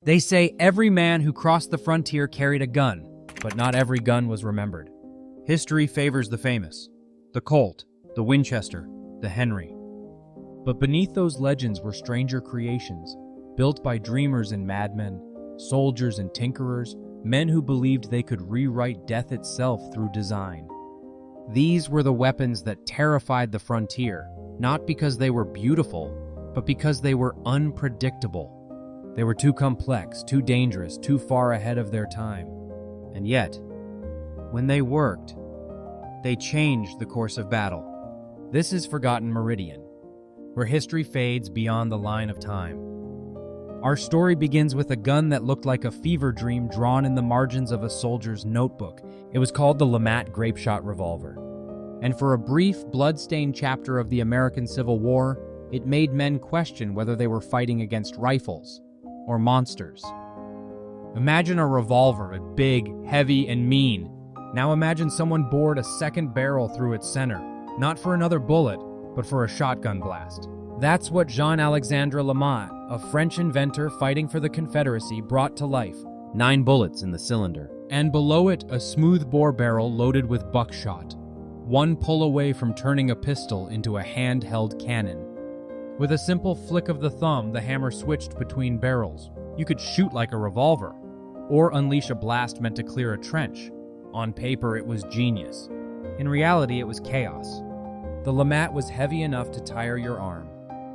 They say every man who crossed the frontier carried a gun, but not every gun was remembered. History favors the famous: the Colt, the Winchester, the Henry. But beneath those legends were stranger creations, built by dreamers and madmen, soldiers and tinkerers, men who believed they could rewrite death itself through design. These were the weapons that terrified the frontier, not because they were beautiful, but because they were unpredictable. They were too complex, too dangerous, too far ahead of their time. And yet, when they worked, they changed the course of battle. This is Forgotten Meridian, where history fades beyond the line of time. Our story begins with a gun that looked like a fever dream drawn in the margins of a soldier's notebook. It was called the Lamat Grapeshot Revolver. And for a brief, blood-stained chapter of the American Civil War, it made men question whether they were fighting against rifles or monsters. Imagine a revolver, big, heavy, and mean. Now imagine someone bored a second barrel through its center, not for another bullet, but for a shotgun blast. That's what Jean-Alexandre Lamat, a French inventor fighting for the Confederacy, brought to life. 9 bullets in the cylinder. And below it, a smooth-bore barrel loaded with buckshot. One pull away from turning a pistol into a handheld cannon. With a simple flick of the thumb, the hammer switched between barrels. You could shoot like a revolver, or unleash a blast meant to clear a trench. On paper, it was genius. In reality, it was chaos. The Lamat was heavy enough to tire your arm.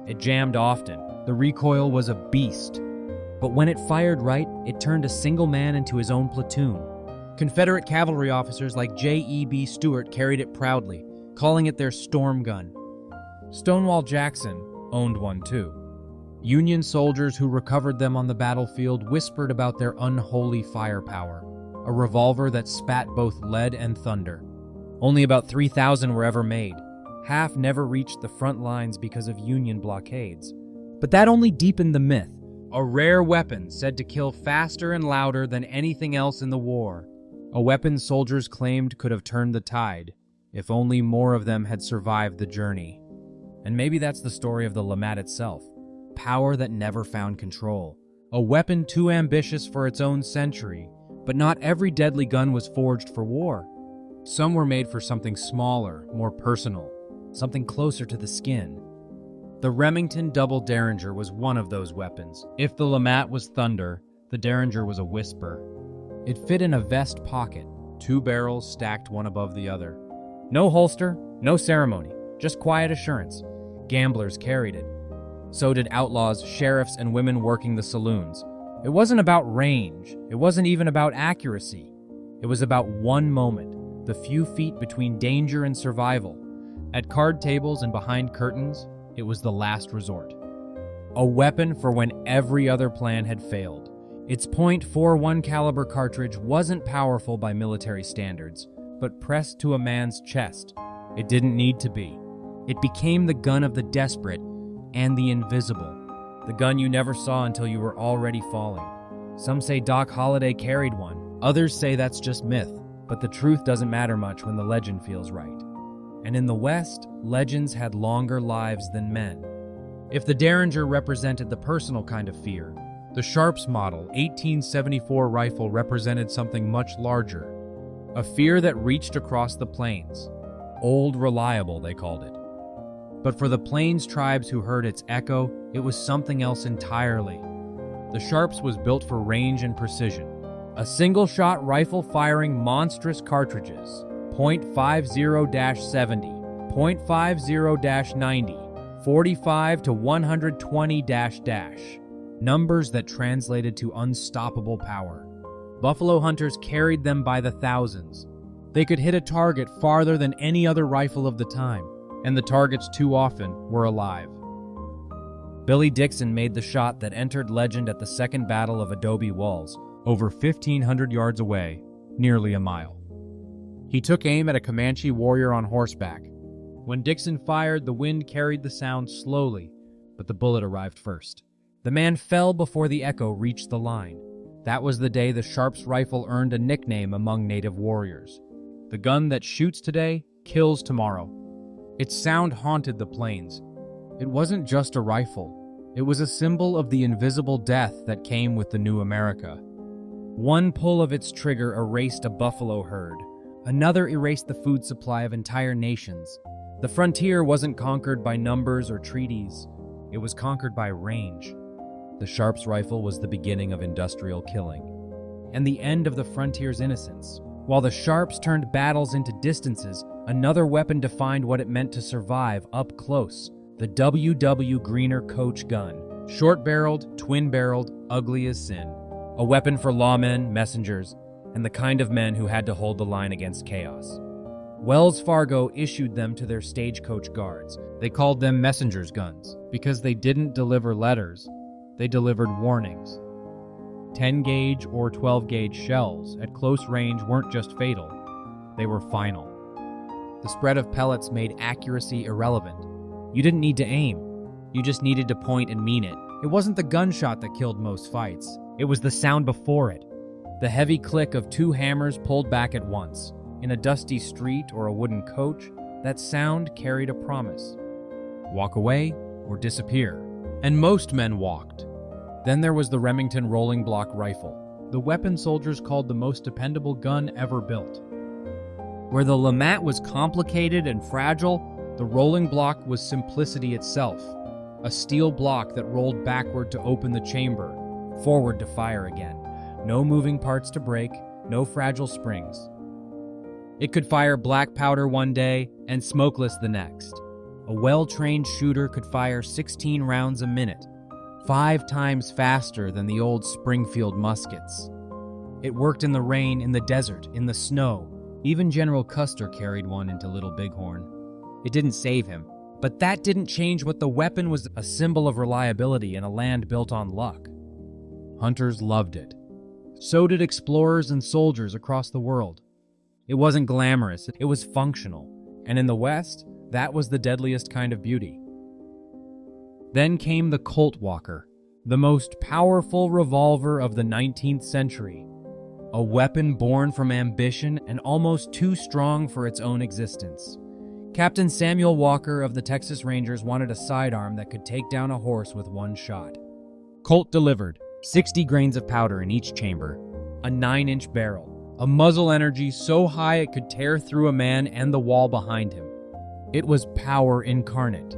It jammed often. The recoil was a beast. But when it fired right, it turned a single man into his own platoon. Confederate cavalry officers like J.E.B. Stuart carried it proudly, calling it their storm gun. Stonewall Jackson owned one too. Union soldiers who recovered them on the battlefield whispered about their unholy firepower, a revolver that spat both lead and thunder. Only about 3,000 were ever made. Half never reached the front lines because of Union blockades. But that only deepened the myth, a rare weapon said to kill faster and louder than anything else in the war. A weapon soldiers claimed could have turned the tide, if only more of them had survived the journey. And maybe that's the story of the Lamat itself. Power that never found control. A weapon too ambitious for its own century, but not every deadly gun was forged for war. Some were made for something smaller, more personal, something closer to the skin. The Remington Double Derringer was one of those weapons. If the Lamat was thunder, the Derringer was a whisper. It fit in a vest pocket, 2 barrels stacked one above the other. No holster, no ceremony, just quiet assurance. Gamblers carried it. So did outlaws, sheriffs, and women working the saloons. It wasn't about range. It wasn't even about accuracy. It was about one moment, the few feet between danger and survival. At card tables and behind curtains, it was the last resort. A weapon for when every other plan had failed. Its .41 caliber cartridge wasn't powerful by military standards, but pressed to a man's chest, it didn't need to be. It became the gun of the desperate and the invisible. The gun you never saw until you were already falling. Some say Doc Holliday carried one. Others say that's just myth, but the truth doesn't matter much when the legend feels right. And in the West, legends had longer lives than men. If the Derringer represented the personal kind of fear, the Sharps model 1874 rifle represented something much larger. A fear that reached across the plains. Old Reliable, they called it. But for the Plains tribes who heard its echo, it was something else entirely. The Sharps was built for range and precision. A single-shot rifle firing monstrous cartridges, .50-70, .50-90, 45 to 120 - numbers that translated to unstoppable power. Buffalo hunters carried them by the thousands. They could hit a target farther than any other rifle of the time, and the targets too often were alive. Billy Dixon made the shot that entered legend at the Second Battle of Adobe Walls, over 1,500 yards away, nearly a mile. He took aim at a Comanche warrior on horseback. When Dixon fired, the wind carried the sound slowly, but the bullet arrived first. The man fell before the echo reached the line. That was the day the Sharps rifle earned a nickname among native warriors. The gun that shoots today, kills tomorrow. Its sound haunted the plains. It wasn't just a rifle. It was a symbol of the invisible death that came with the new America. One pull of its trigger erased a buffalo herd. Another erased the food supply of entire nations. The frontier wasn't conquered by numbers or treaties. It was conquered by range. The Sharps rifle was the beginning of industrial killing, and the end of the frontier's innocence. While the Sharps turned battles into distances, another weapon defined what it meant to survive up close: the W.W. Greener Coach gun. Short-barreled, twin-barreled, ugly as sin. A weapon for lawmen, messengers, and the kind of men who had to hold the line against chaos. Wells Fargo issued them to their stagecoach guards. They called them messenger's guns because they didn't deliver letters, they delivered warnings. 10-gauge or 12-gauge shells at close range weren't just fatal, they were final. The spread of pellets made accuracy irrelevant. You didn't need to aim, you just needed to point and mean it. It wasn't the gunshot that killed most fights, it was the sound before it. The heavy click of two hammers pulled back at once. In a dusty street or a wooden coach, that sound carried a promise. Walk away or disappear. And most men walked. Then there was the Remington rolling block rifle, the weapon soldiers called the most dependable gun ever built. Where the LeMat was complicated and fragile, the rolling block was simplicity itself. A steel block that rolled backward to open the chamber, forward to fire again. No moving parts to break, no fragile springs. It could fire black powder one day and smokeless the next. A well-trained shooter could fire 16 rounds a minute, 5 times faster than the old Springfield muskets. It worked in the rain, in the desert, in the snow. Even General Custer carried one into Little Bighorn. It didn't save him, but that didn't change what the weapon was: a symbol of reliability in a land built on luck. Hunters loved it. So did explorers and soldiers across the world. It wasn't glamorous, it was functional, and in the West, that was the deadliest kind of beauty. Then came the Colt Walker, the most powerful revolver of the 19th century, a weapon born from ambition and almost too strong for its own existence. Captain Samuel Walker of the Texas Rangers wanted a sidearm that could take down a horse with one shot. Colt delivered, 60 grains of powder in each chamber, a 9-inch barrel, a muzzle energy so high it could tear through a man and the wall behind him. It was power incarnate.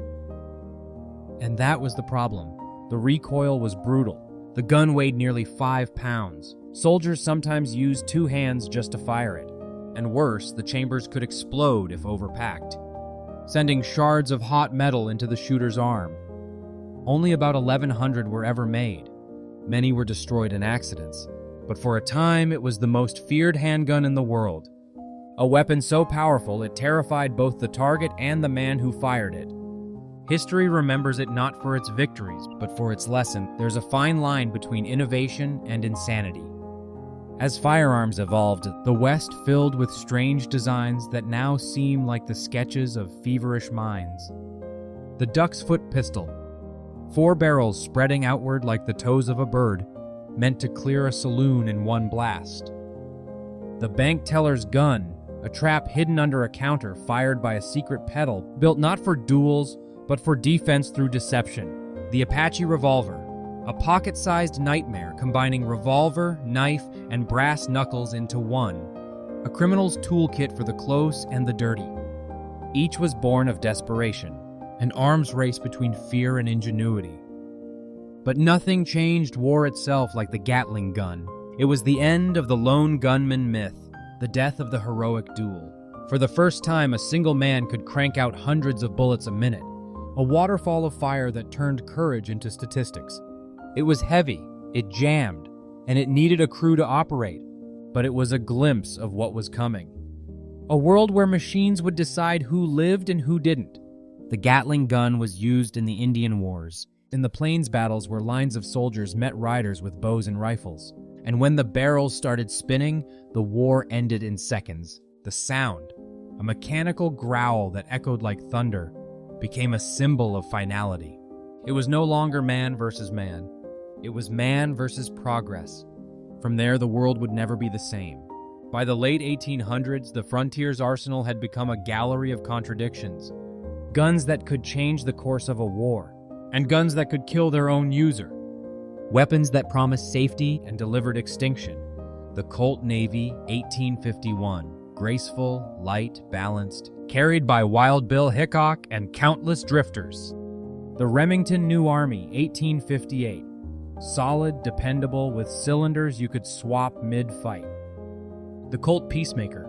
And that was the problem. The recoil was brutal. The gun weighed nearly 5 pounds. Soldiers sometimes used 2 hands just to fire it. And worse, the chambers could explode if overpacked, sending shards of hot metal into the shooter's arm. Only about 1,100 were ever made. Many were destroyed in accidents. But for a time, it was the most feared handgun in the world. A weapon so powerful it terrified both the target and the man who fired it. History remembers it not for its victories, but for its lesson. There's a fine line between innovation and insanity. As firearms evolved, the West filled with strange designs that now seem like the sketches of feverish minds. The duck's foot pistol, 4 barrels spreading outward like the toes of a bird, meant to clear a saloon in one blast. The bank teller's gun, a trap hidden under a counter fired by a secret pedal, built not for duels, but for defense through deception. The Apache revolver, a pocket-sized nightmare combining revolver, knife, and brass knuckles into one. A criminal's toolkit for the close and the dirty. Each was born of desperation, an arms race between fear and ingenuity. But nothing changed war itself like the Gatling gun. It was the end of the lone gunman myth, the death of the heroic duel. For the first time, a single man could crank out hundreds of bullets a minute, a waterfall of fire that turned courage into statistics. It was heavy, it jammed, and it needed a crew to operate, but it was a glimpse of what was coming. A world where machines would decide who lived and who didn't. The Gatling gun was used in the Indian Wars, in the plains battles where lines of soldiers met riders with bows and rifles. And when the barrels started spinning, the war ended in seconds. The sound, a mechanical growl that echoed like thunder, became a symbol of finality. It was no longer man versus man. It was man versus progress. From there, the world would never be the same. By the late 1800s, the frontier's arsenal had become a gallery of contradictions. Guns that could change the course of a war. and guns that could kill their own user. Weapons that promised safety and delivered extinction. The Colt Navy 1851. Graceful, light, balanced, carried by Wild Bill Hickok and countless drifters. The Remington New Army 1858. Solid, dependable, with cylinders you could swap mid-fight. The Colt Peacemaker.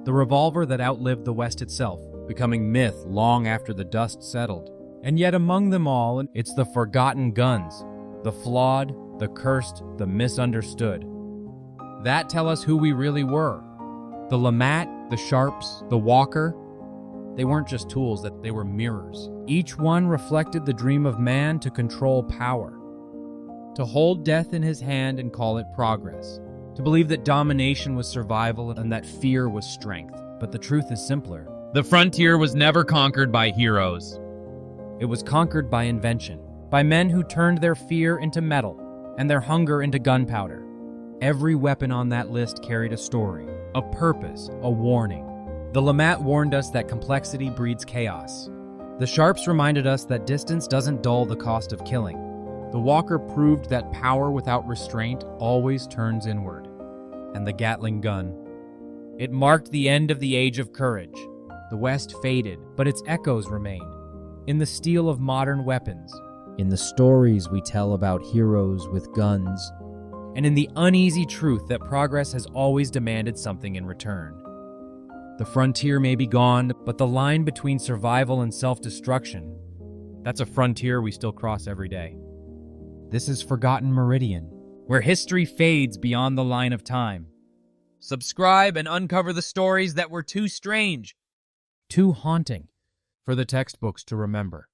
The revolver that outlived the West itself, becoming myth long after the dust settled. And yet among them all, it's the forgotten guns. The flawed, the cursed, the misunderstood. That tell us who we really were. The Lamat, the Sharps, the Walker, they weren't just tools, they were mirrors. Each one reflected the dream of man to control power. To hold death in his hand and call it progress. To believe that domination was survival and that fear was strength. But the truth is simpler. The frontier was never conquered by heroes. It was conquered by invention, by men who turned their fear into metal and their hunger into gunpowder. Every weapon on that list carried a story, a purpose, a warning. The Lamat warned us that complexity breeds chaos. The Sharps reminded us that distance doesn't dull the cost of killing. The Walker proved that power without restraint always turns inward. And the Gatling gun. It marked the end of the age of courage. The West faded, but its echoes remained. In the steel of modern weapons. In the stories we tell about heroes with guns. And in the uneasy truth that progress has always demanded something in return. The frontier may be gone, but the line between survival and self-destruction, that's a frontier we still cross every day. This is Forgotten Meridian, where history fades beyond the line of time. Subscribe and uncover the stories that were too strange, too haunting, for the textbooks to remember.